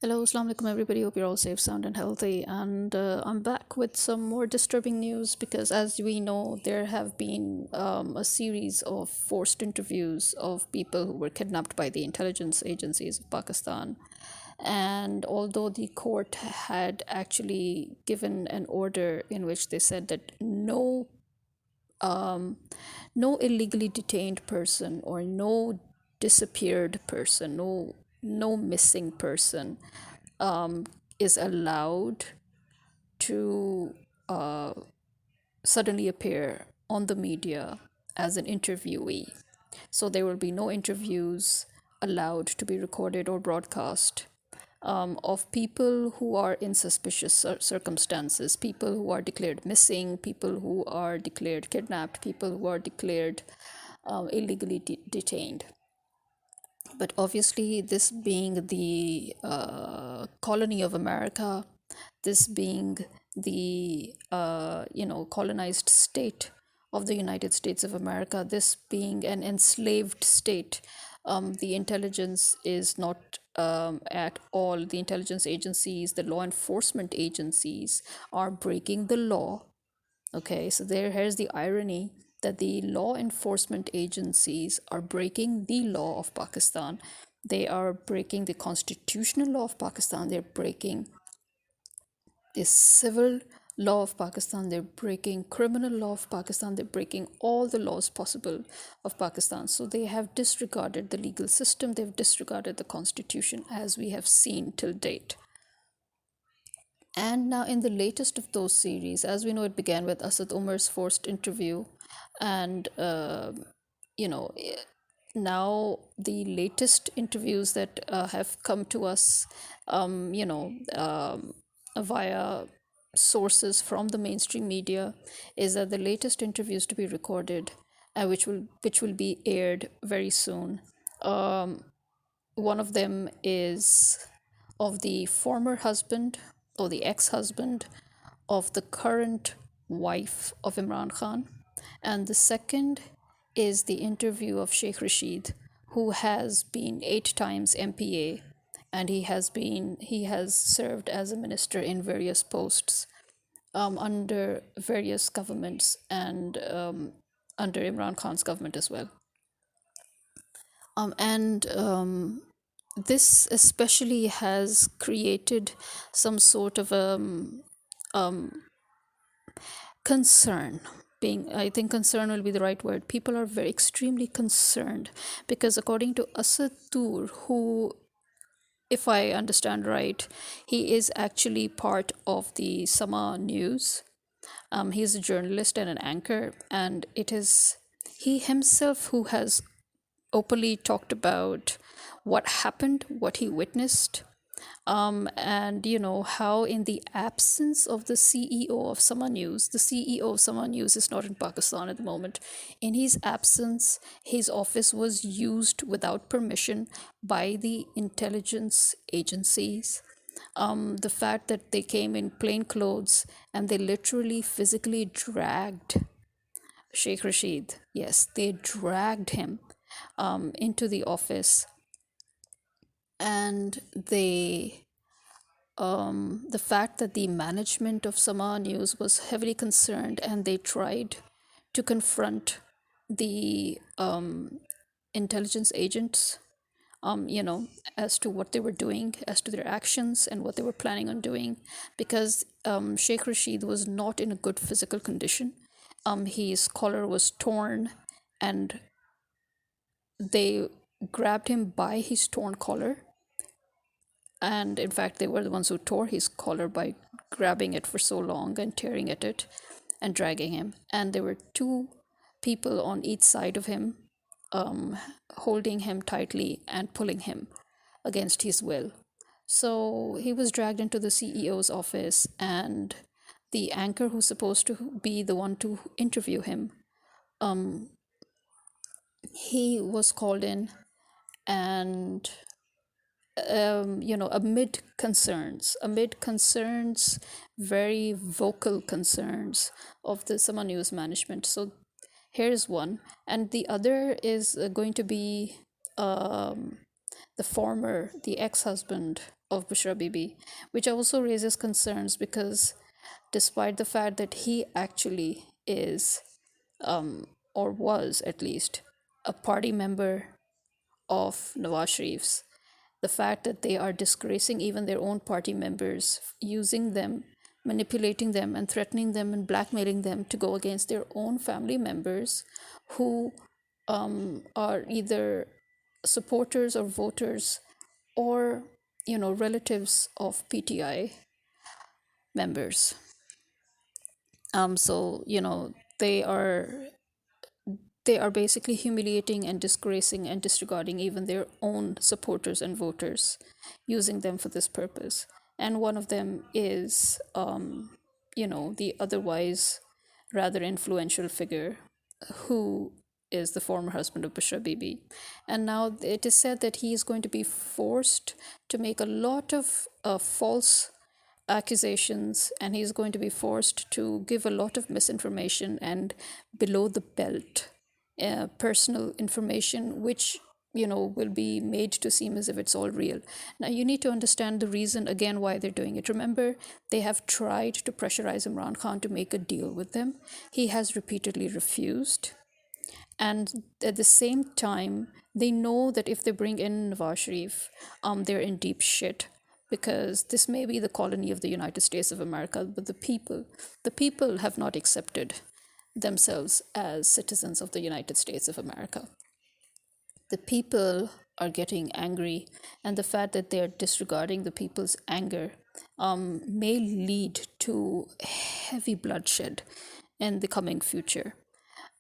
Hello, Assalamu alaikum, everybody. Hope you're all safe, sound, and healthy. And I'm back with some more disturbing news because, as we know, there have been a series of forced interviews of people who were kidnapped by the intelligence agencies of Pakistan. And although the court had actually given an order in which they said that um, no illegally detained person or no disappeared person, no missing person um, is allowed to suddenly appear on the media as an interviewee. So there will be no interviews allowed to be recorded or broadcast of people who are in suspicious circumstances, people who are declared missing, people who are declared kidnapped, people who are declared illegally detained. But obviously, this being the colony of America, this being the colonized state of the United States of America, this being an enslaved state, the intelligence is not at all. The intelligence agencies, the law enforcement agencies, are breaking the law. Okay, so here's the irony that the law enforcement agencies are breaking the law of Pakistan. They are breaking the constitutional law of Pakistan. They're breaking the civil law of Pakistan. They're breaking criminal law of Pakistan. They're breaking all the laws possible of Pakistan. So they have disregarded the legal system. They've disregarded the constitution, as we have seen till date. And now, in the latest of those series, as we know, it began with Asad Umar's forced interview, and you know, now the latest interviews that have come to us, via sources from the mainstream media, is that the latest interviews to be recorded, which will be aired very soon. One of them is of the former husband or the ex-husband of the current wife of Imran Khan, and the second is the interview of Sheikh Rashid, who has been 8 times MPA, and he has served as a minister in various posts under various governments and under Imran Khan's government as well. And this especially has created some sort of concern. I think concern will be the right word. People are very extremely concerned because, according to Asad Tur, who, if I understand right, he is actually part of the Sama News. He's a journalist and an anchor, and it is he himself who has openly talked about what happened, what he witnessed, and how, in the absence of the CEO of Sama News, the CEO of Sama News is not in Pakistan at the moment. In his absence, his office was used without permission by the intelligence agencies. The fact that they came in plain clothes and they literally physically dragged Sheikh Rashid. Yes, they dragged him into the office, and the fact that the management of Sama News was heavily concerned, and they tried to confront the intelligence agents, as to what they were doing, as to their actions and what they were planning on doing, because Sheikh Rashid was not in a good physical condition. His collar was torn, and they grabbed him by his torn collar. And in fact, they were the ones who tore his collar by grabbing it for so long and tearing at it and dragging him. And there were two people on each side of him, holding him tightly and pulling him against his will. So he was dragged into the CEO's office, and the anchor who's supposed to be the one to interview him, he was called in, and amid concerns, very vocal concerns of the Sama News management. So here's one, and the other is going to be the ex-husband of Bushra Bibi, which also raises concerns because despite the fact that he actually is, or was at least, a party member of Nawaz Sharif's, the fact that they are disgracing even their own party members, using them, manipulating them, and threatening them and blackmailing them to go against their own family members who are either supporters or voters or relatives of PTI members. So they are basically humiliating and disgracing and disregarding even their own supporters and voters, using them for this purpose. And one of them is, the otherwise rather influential figure who is the former husband of Bushra Bibi. And now it is said that he is going to be forced to make a lot of false accusations, and he's going to be forced to give a lot of misinformation and below the belt personal information, which will be made to seem as if it's all real. Now you need to understand the reason again why they're doing it. Remember, they have tried to pressurize Imran Khan to make a deal with them. He has repeatedly refused, and at the same time they know that if they bring in Nawaz Sharif, they're in deep shit, because this may be the colony of the United States of America, but the people have not accepted themselves as citizens of the United States of America. The people are getting angry, and the fact that they are disregarding the people's anger may lead to heavy bloodshed in the coming future.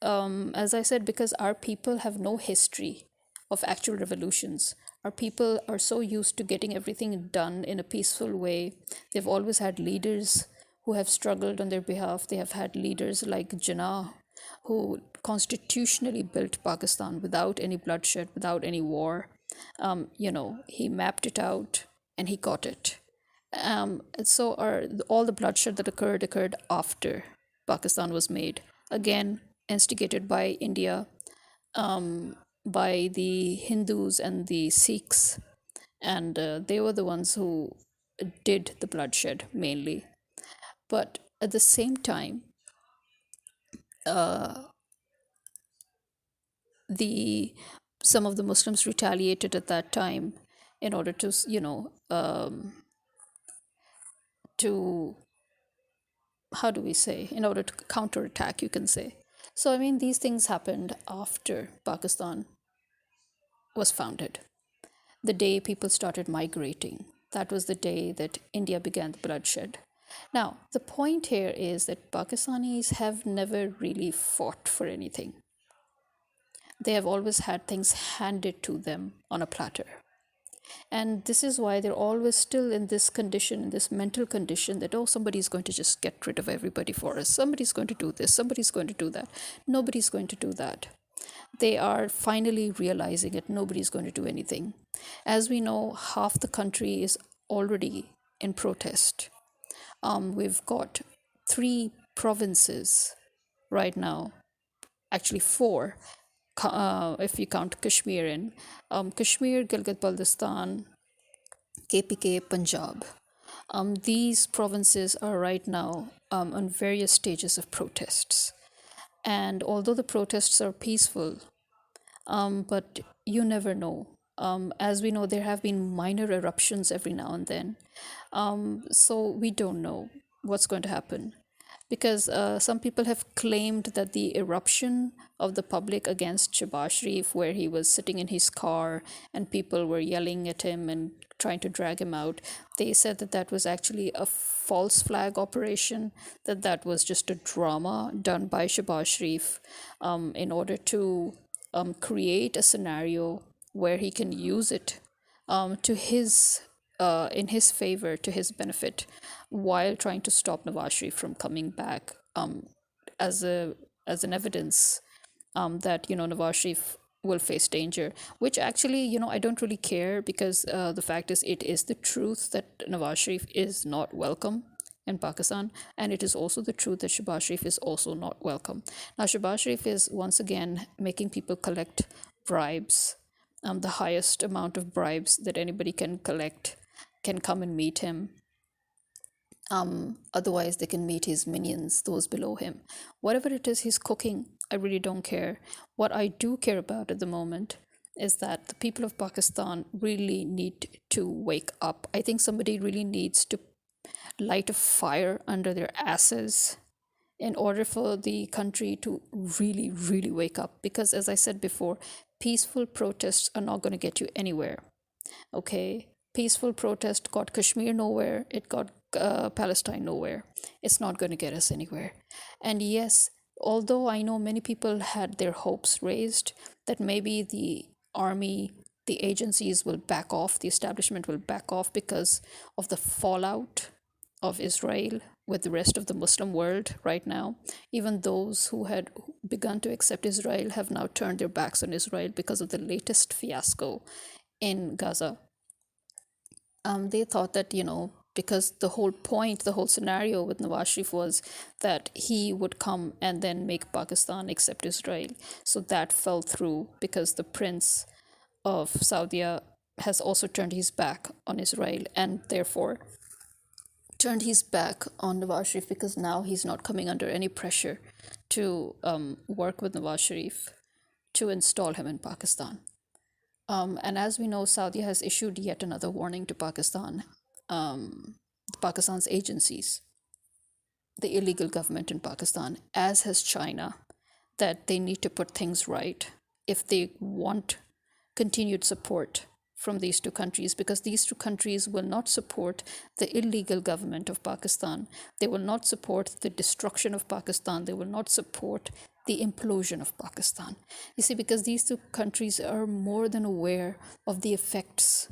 As I said, because our people have no history of actual revolutions. Our people are so used to getting everything done in a peaceful way. They've always had leaders who have struggled on their behalf. They have had leaders like Jinnah, who constitutionally built Pakistan without any bloodshed, without any war. He mapped it out and he got it. So all the bloodshed that occurred after Pakistan was made, again instigated by India, by the Hindus and the Sikhs, and they were the ones who did the bloodshed mainly. But at the same time, the some of the Muslims retaliated at that time in order to to how do we say, in order to counterattack, you can say. So I mean, these things happened after Pakistan was founded. The day people started migrating, that was the day that India began the bloodshed. Now, the point here is that Pakistanis have never really fought for anything. They have always had things handed to them on a platter. And this is why they're always still in this condition, in this mental condition that, oh, somebody's going to just get rid of everybody for us. Somebody's going to do this. Somebody's going to do that. Nobody's going to do that. They are finally realizing it. Nobody's going to do anything. As we know, half the country is already in protest. We've got 3 provinces right now, actually 4, if you count Kashmir in. Kashmir, Gilgit Baltistan, KPK, Punjab. These provinces are right now on various stages of protests. And although the protests are peaceful, but you never know. As we know, there have been minor eruptions every now and then. So we don't know what's going to happen, because some people have claimed that the eruption of the public against Shehbaz Sharif, where he was sitting in his car and people were yelling at him and trying to drag him out, they said that that was actually a false flag operation, that was just a drama done by Shehbaz Sharif in order to create a scenario where he can use it to his in his favor, to his benefit, while trying to stop Nawaz Sharif from coming back, as a as an evidence that Nawaz Sharif will face danger. Which actually, I don't really care, because the fact is, it is the truth that Nawaz Sharif is not welcome in Pakistan, and it is also the truth that Shehbaz Sharif is also not welcome. Now, Shehbaz Sharif is once again making people collect bribes the highest amount of bribes that anybody can collect, can come and meet him. Otherwise, they can meet his minions, those below him. Whatever it is he's cooking, I really don't care. What I do care about at the moment is that the people of Pakistan really need to wake up. I think somebody really needs to light a fire under their asses in order for the country to really, really wake up. Because, as I said before, peaceful protests are not going to get you anywhere. Okay, peaceful protest got Kashmir nowhere, it got Palestine nowhere. It's not going to get us anywhere. And yes, although I know many people had their hopes raised that maybe the army, the agencies will back off, the establishment will back off because of the fallout of Israel with the rest of the Muslim world right now. Even those who had begun to accept Israel have now turned their backs on Israel because of the latest fiasco in Gaza. They thought that, because the whole point, the whole scenario with Nawaz Sharif was that he would come and then make Pakistan accept Israel. So that fell through because the Prince of Saudi has also turned his back on Israel and therefore turned his back on Nawaz Sharif because now he's not coming under any pressure to work with Nawaz Sharif to install him in Pakistan. And as we know, Saudi has issued yet another warning to Pakistan, Pakistan's agencies, the illegal government in Pakistan, as has China, that they need to put things right if they want continued support from these two countries, because these two countries will not support the illegal government of Pakistan. They will not support the destruction of Pakistan. They will not support the implosion of Pakistan. You see, because these two countries are more than aware of the effects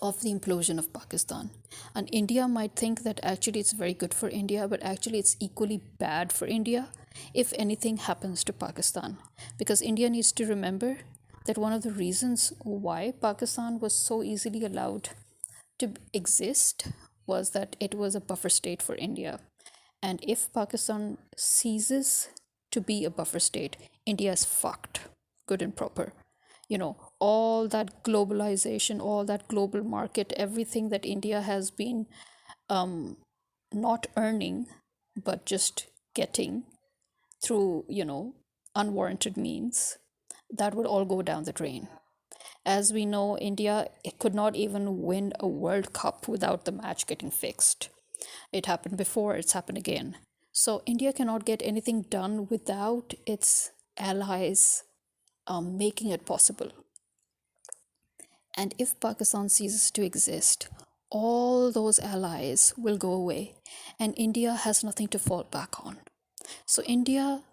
of the implosion of Pakistan. And India might think that actually it's very good for India, but actually it's equally bad for India if anything happens to Pakistan. Because India needs to remember that one of the reasons why Pakistan was so easily allowed to exist was that it was a buffer state for India. And if Pakistan ceases to be a buffer state, India is fucked, good and proper. All that globalization, all that global market, everything that India has been not earning, but just getting through, unwarranted means, that would all go down the drain. As we know, India could not even win a World Cup without the match getting fixed. It happened before, it's happened again. So India cannot get anything done without its allies making it possible. And if Pakistan ceases to exist, all those allies will go away, and India has nothing to fall back on. So India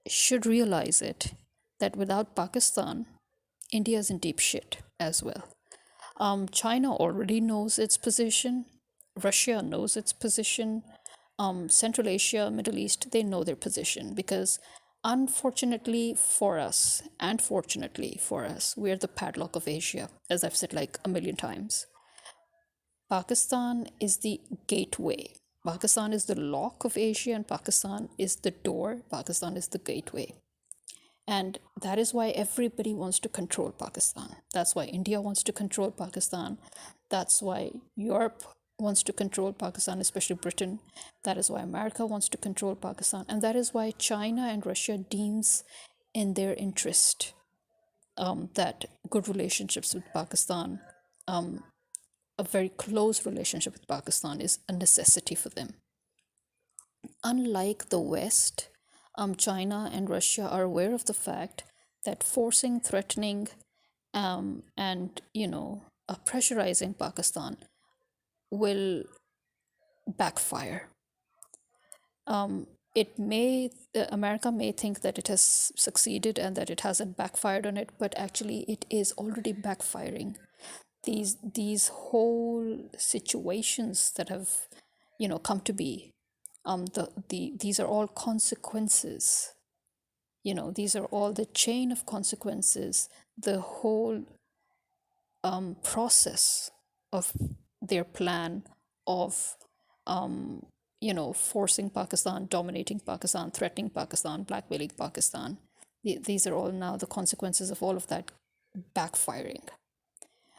should realize it, that without Pakistan, India is in deep shit as well. China already knows its position. Russia knows its position. Central Asia, Middle East, they know their position because unfortunately for us and fortunately for us, we are the padlock of Asia, as I've said like a million times. Pakistan is the gateway. Pakistan is the lock of Asia and Pakistan is the door. Pakistan is the gateway. And that is why everybody wants to control Pakistan. That's why India wants to control Pakistan. That's why Europe wants to control Pakistan, especially Britain. That is why America wants to control Pakistan. And that is why China and Russia deems in their interest that good relationships with Pakistan, a very close relationship with Pakistan is a necessity for them. Unlike the West, China and Russia are aware of the fact that forcing, threatening, and pressurizing Pakistan will backfire. America may think that it has succeeded and that it hasn't backfired on it, but actually it is already backfiring. These whole situations that have come to be, these are all consequences. These are all the chain of consequences, the whole process of their plan of forcing Pakistan, dominating Pakistan, threatening Pakistan, blackmailing Pakistan. These are all now the consequences of all of that backfiring.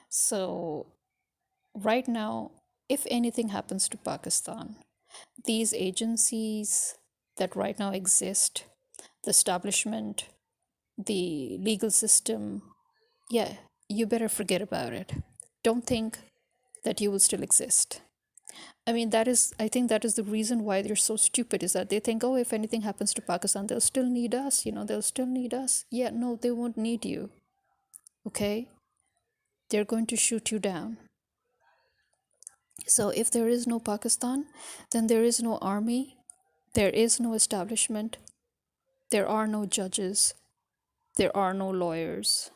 So, right now, if anything happens to Pakistan, these agencies that right now exist, the establishment, the legal system, yeah, you better forget about it. Don't think that you will still exist. I mean, I think that is the reason why they're so stupid, is that they think, oh, if anything happens to Pakistan, they'll still need us, they'll still need us. Yeah, no, they won't need you, okay? They're going to shoot you down. So if there is no Pakistan, then there is no army, there is no establishment, there are no judges, there are no lawyers,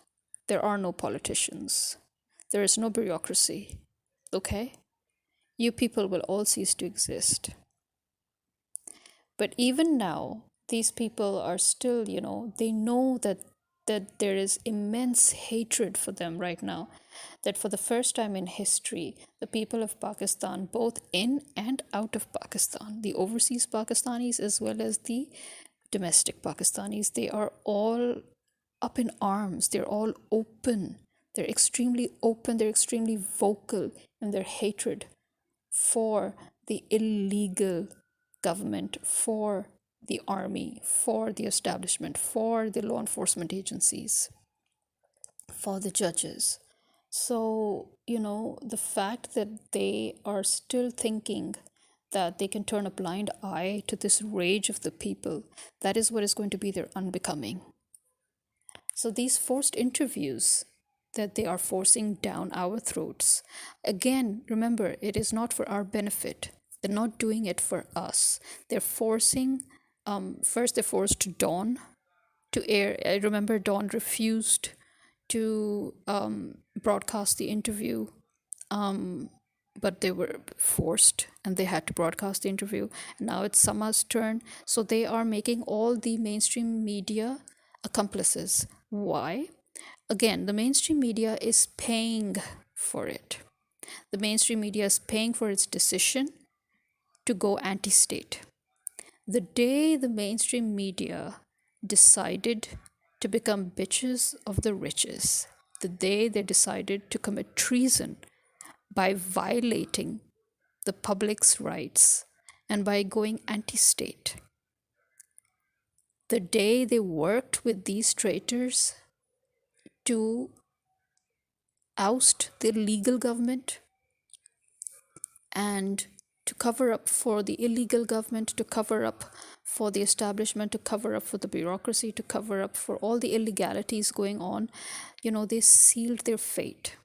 there are no politicians, there is no bureaucracy, okay? You people will all cease to exist. But even now, these people are still, they know that there is immense hatred for them right now. That for the first time in history, the people of Pakistan, both in and out of Pakistan, the overseas Pakistanis as well as the domestic Pakistanis, they are all up in arms. They're all open. They're extremely open. They're extremely vocal in their hatred for the illegal government, for the army, for the establishment, for the law enforcement agencies, for the judges. So, the fact that they are still thinking that they can turn a blind eye to this rage of the people, that is what is going to be their unbecoming. So these forced interviews that they are forcing down our throats, again, remember, it is not for our benefit. They're not doing it for us. They're forcing, first they forced Dawn to air. I remember Dawn refused to broadcast the interview, but they were forced and they had to broadcast the interview. And now it's Sama's turn. So they are making all the mainstream media accomplices. Why? Again, the mainstream media is paying for it. The mainstream media is paying for its decision to go anti state. The day the mainstream media decided to become bitches of the riches, the day they decided to commit treason by violating the public's rights and by going anti state, the day they worked with these traitors to oust the legal government and to cover up for the illegal government, to cover up for the establishment, to cover up for the bureaucracy, to cover up for all the illegalities going on, they sealed their fate.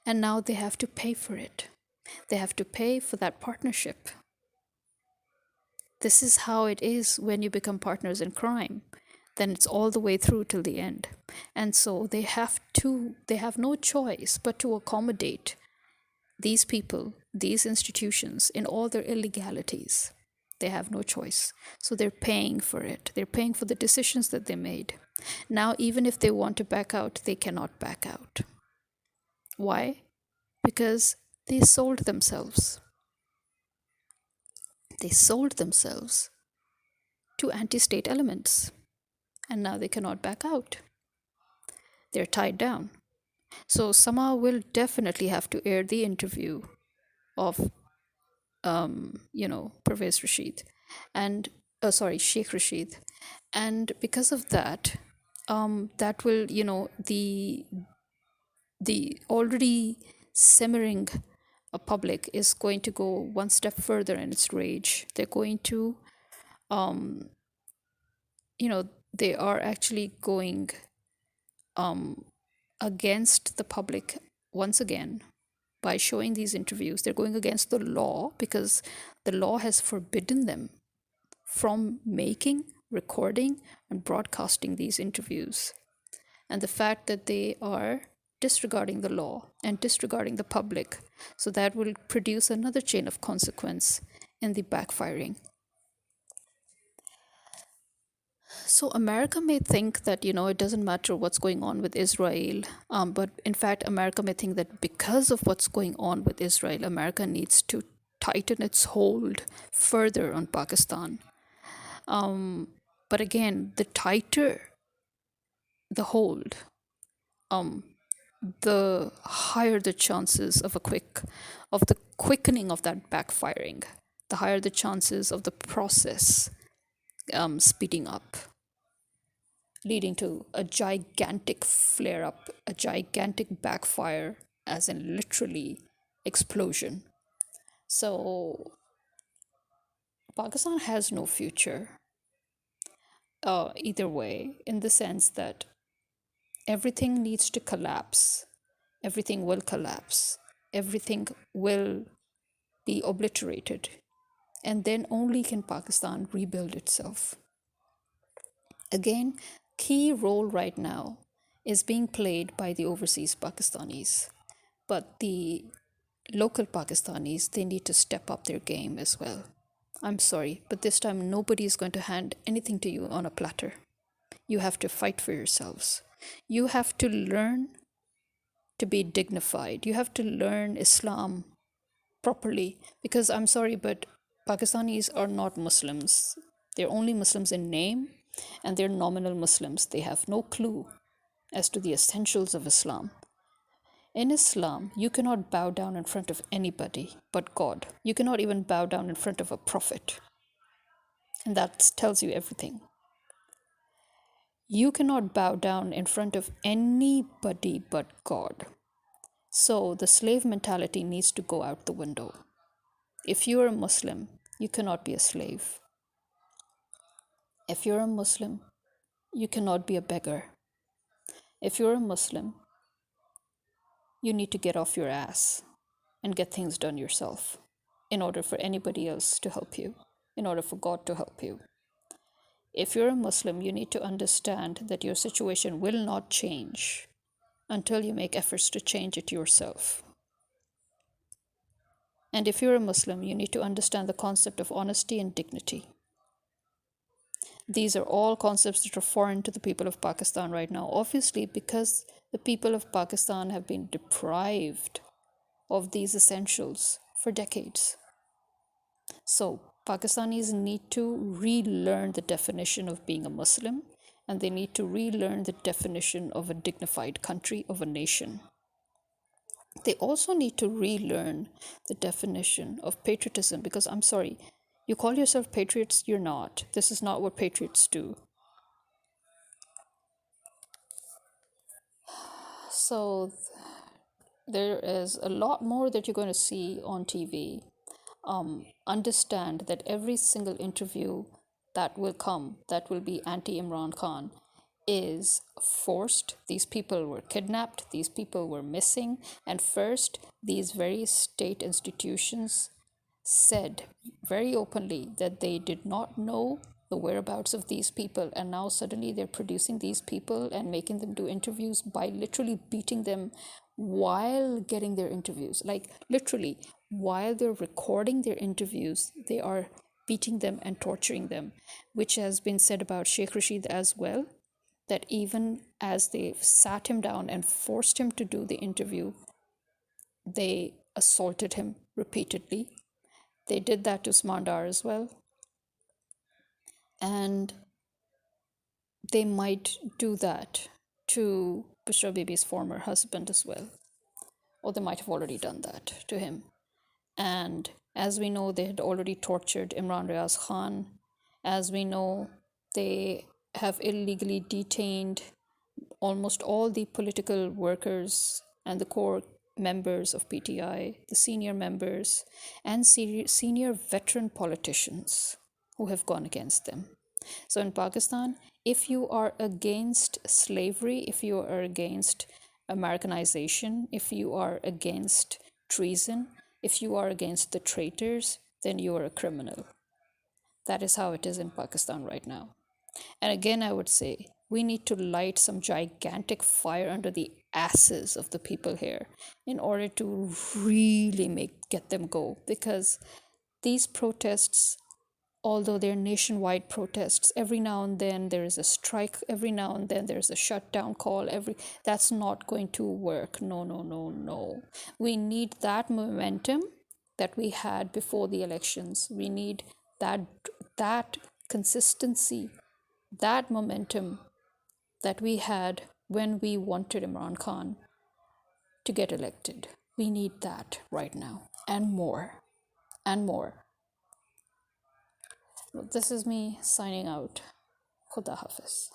And now they have to pay for it. They have to pay for that partnership. This is how it is when you become partners in crime. Then it's all the way through till the end. And so they have no choice but to accommodate these people, these institutions in all their illegalities. They have no choice. So they're paying for it. They're paying for the decisions that they made. Now, even if they want to back out, they cannot back out. Why? Because they sold themselves. They sold themselves to anti-state elements. And now they cannot back out. They're tied down. So Sama will definitely have to air the interview of, Pervez Rashid and, Sheikh Rashid. And because of that, that will, the already simmering public is going to go one step further in its rage. They're going to, they are actually going against the public once again by showing these interviews. They're going against the law because the law has forbidden them from making, recording, and broadcasting these interviews. And the fact that they are disregarding the law and disregarding the public, so that will produce another chain of consequence in the backfiring. So America may think that, it doesn't matter what's going on with Israel, but in fact, America may think that because of what's going on with Israel, America needs to tighten its hold further on Pakistan. But again, the tighter the hold, the higher the chances of the quickening of that backfiring, the higher the chances of the process speeding up, leading to a gigantic flare up, a gigantic backfire, as in literally explosion. So Pakistan has no future either way, in the sense that everything needs to collapse, everything will collapse, everything will be obliterated, and then only can Pakistan rebuild itself. Again, key role right now is being played by the overseas Pakistanis, but the local Pakistanis, they need to step up their game as well. I'm sorry, but this time nobody is going to hand anything to you on a platter. You have to fight for yourselves. You have to learn to be dignified. You have to learn Islam properly, because I'm sorry, but Pakistanis are not Muslims. They're only Muslims in name, and they're nominal Muslims. They have no clue as to the essentials of Islam. In Islam, you cannot bow down in front of anybody but God. You cannot even bow down in front of a prophet. And that tells you everything. You cannot bow down in front of anybody but God. So the slave mentality needs to go out the window. If you are a Muslim, you cannot be a slave. If you're a Muslim, you cannot be a beggar. If you're a Muslim, you need to get off your ass and get things done yourself in order for anybody else to help you, in order for God to help you. If you're a Muslim, you need to understand that your situation will not change until you make efforts to change it yourself. And if you're a Muslim, you need to understand the concept of honesty and dignity. These are all concepts that are foreign to the people of Pakistan right now, obviously, because the people of Pakistan have been deprived of these essentials for decades. So, Pakistanis need to relearn the definition of being a Muslim, and they need to relearn the definition of a dignified country, of a nation. They also need to relearn the definition of patriotism, because I'm sorry, you call yourself patriots, you're not. This is not what patriots do. So there is a lot more that you're going to see on TV. Understand that every single interview that will come, that will be anti Imran Khan, is forced. These people were kidnapped, these people were missing, and first, these very state institutions said very openly that they did not know the whereabouts of these people, and now suddenly they're producing these people and making them do interviews by literally beating them while getting their interviews. Like, literally, while they're recording their interviews, they are beating them and torturing them, which has been said about Sheikh Rashid as well, that even as they sat him down and forced him to do the interview, they assaulted him repeatedly. They did that to Smandar as well. And they might do that to Bushra Bibi's former husband as well. Or they might have already done that to him. And as we know, they had already tortured Imran Riaz Khan. As we know, they have illegally detained almost all the political workers and the core members of PTI, the senior members, and senior veteran politicians who have gone against them. So in Pakistan, if you are against slavery, if you are against Americanization, if you are against treason, if you are against the traitors, then you are a criminal. That is how it is in Pakistan right now. And again, I would say we need to light some gigantic fire under the asses of the people here in order to really get them go. Because these protests, although they're nationwide protests, every now and then there is a strike, every now and then there's a shutdown call, that's not going to work. No, no, no, no. We need that momentum that we had before the elections. We need that consistency, that momentum that we had when we wanted Imran Khan to get elected. We need that right now, and more, and more. This is me signing out. Khuda Hafiz.